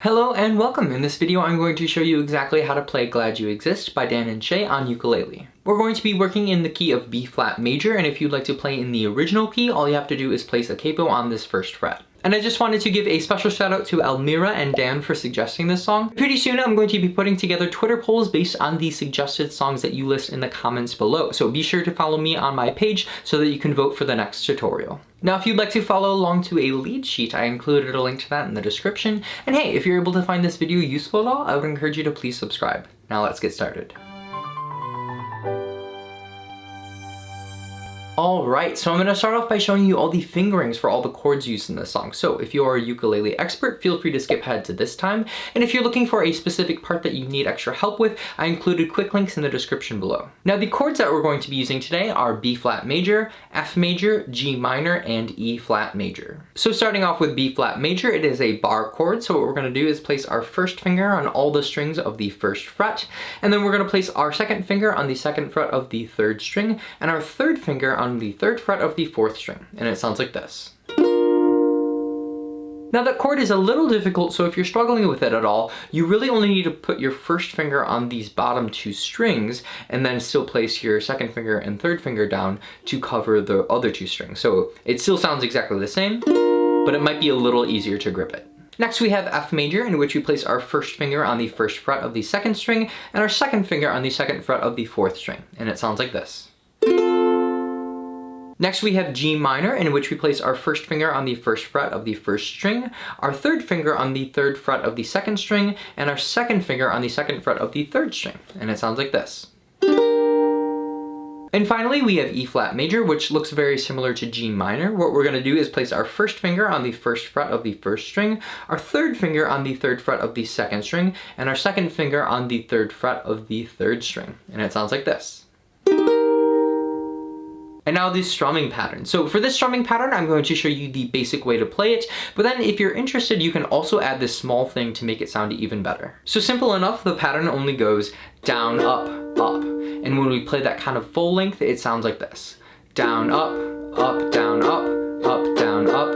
Hello and welcome. In this video I'm going to show you exactly how to play Glad You Exist by Dan and Shay on ukulele. We're going to be working in the key of B flat major, and if you'd like to play in the original key, all you have to do is place a capo on this first fret. And I just wanted to give a special shout out to Almira and Dan for suggesting this song. Pretty soon I'm going to be putting together Twitter polls based on the suggested songs that you list in the comments below, so be sure to follow me on my page so that you can vote for the next tutorial. Now if you'd like to follow along to a lead sheet, I included a link to that in the description. And hey, if you're able to find this video useful at all, I would encourage you to please subscribe. Now let's get started. Alright, so I'm going to start off by showing you all the fingerings for all the chords used in this song. So if you're a ukulele expert, feel free to skip ahead to this time. And if you're looking for a specific part that you need extra help with, I included quick links in the description below. Now the chords that we're going to be using today are B flat major, F major, G minor, and E flat major. So starting off with B flat major, it is a bar chord. So what we're going to do is place our first finger on all the strings of the first fret, and then we're going to place our second finger on the second fret of the third string, and our third finger on the third fret of the fourth string, and it sounds like this. Now that chord is a little difficult, so if you're struggling with it at all, you really only need to put your first finger on these bottom two strings and then still place your second finger and third finger down to cover the other two strings. So it still sounds exactly the same, but it might be a little easier to grip it. Next we have F major, in which we place our first finger on the first fret of the second string and our second finger on the second fret of the fourth string, and it sounds like this. Next we have G minor, in which we place our first finger on the first fret of the first string, our third finger on the third fret of the second string, and our second finger on the second fret of the third string, and it sounds like this. And finally we have E flat major, which looks very similar to G minor. What we're going to do is place our first finger on the first fret of the first string, our third finger on the third fret of the second string, and our second finger on the third fret of the third string, and it sounds like this. And now the strumming pattern. So for this strumming pattern, I'm going to show you the basic way to play it, but then if you're interested, you can also add this small thing to make it sound even better. So simple enough, the pattern only goes down, up, up. And when we play that kind of full length, it sounds like this. Down, up, down, up, down, up.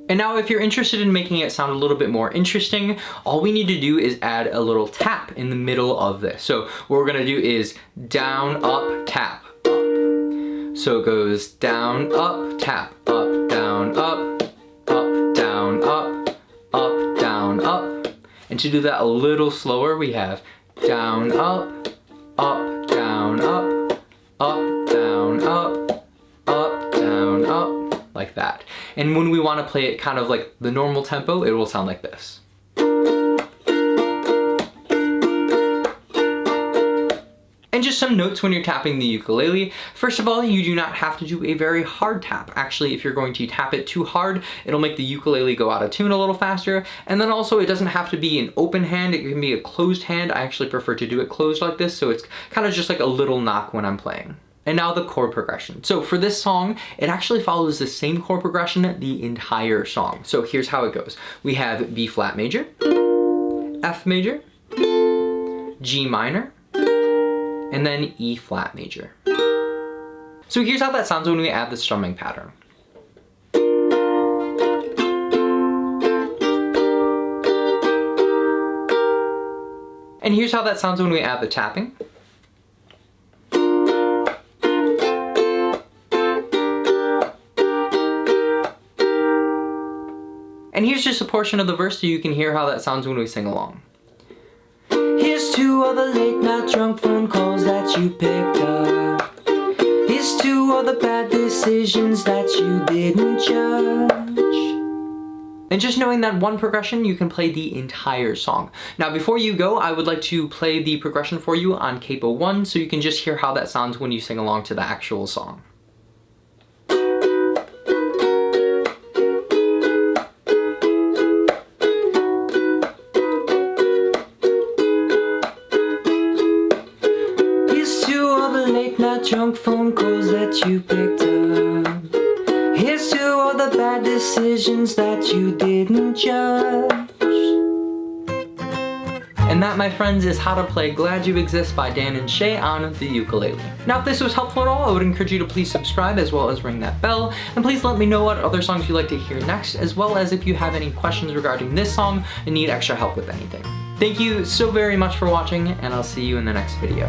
And now if you're interested in making it sound a little bit more interesting, all we need to do is add a little tap in the middle of this. So what we're gonna do is down, up, tap, up. So it goes down, up, tap, up, down, up, down, up, down, up. And to do that a little slower, we have down, up, down, up, down, up, down, up, like that. And when we want to play it kind of like the normal tempo, it will sound like this. And just some notes when you're tapping the ukulele. First of all, you do not have to do a very hard tap. Actually, if you're going to tap it too hard, it'll make the ukulele go out of tune a little faster. And then also, it doesn't have to be an open hand, it can be a closed hand. I actually prefer to do it closed like this, so it's kind of just like a little knock when I'm playing. And now the chord progression. So for this song, it actually follows the same chord progression the entire song. So here's how it goes. We have B flat major, F major, G minor, and then E flat major. So here's how that sounds when we add the strumming pattern. And here's how that sounds when we add the tapping. And here's just a portion of the verse so you can hear how that sounds when we sing along. Here's to all the late night drunk phone calls that you picked up. Here's to all the bad decisions that you didn't judge. And just knowing that one progression, you can play the entire song. Now before you go, I would like to play the progression for you on Capo 1 so you can just hear how that sounds when you sing along to the actual song. Drunk phone calls that you picked up. Here's to all the bad decisions that you didn't judge. And that, my friends, is how to play Glad You Exist by Dan and Shay on the ukulele. Now, if this was helpful at all, I would encourage you to please subscribe as well as ring that bell, and please let me know what other songs you'd like to hear next, as well as if you have any questions regarding this song and need extra help with anything. Thank you so very much for watching, and I'll see you in the next video.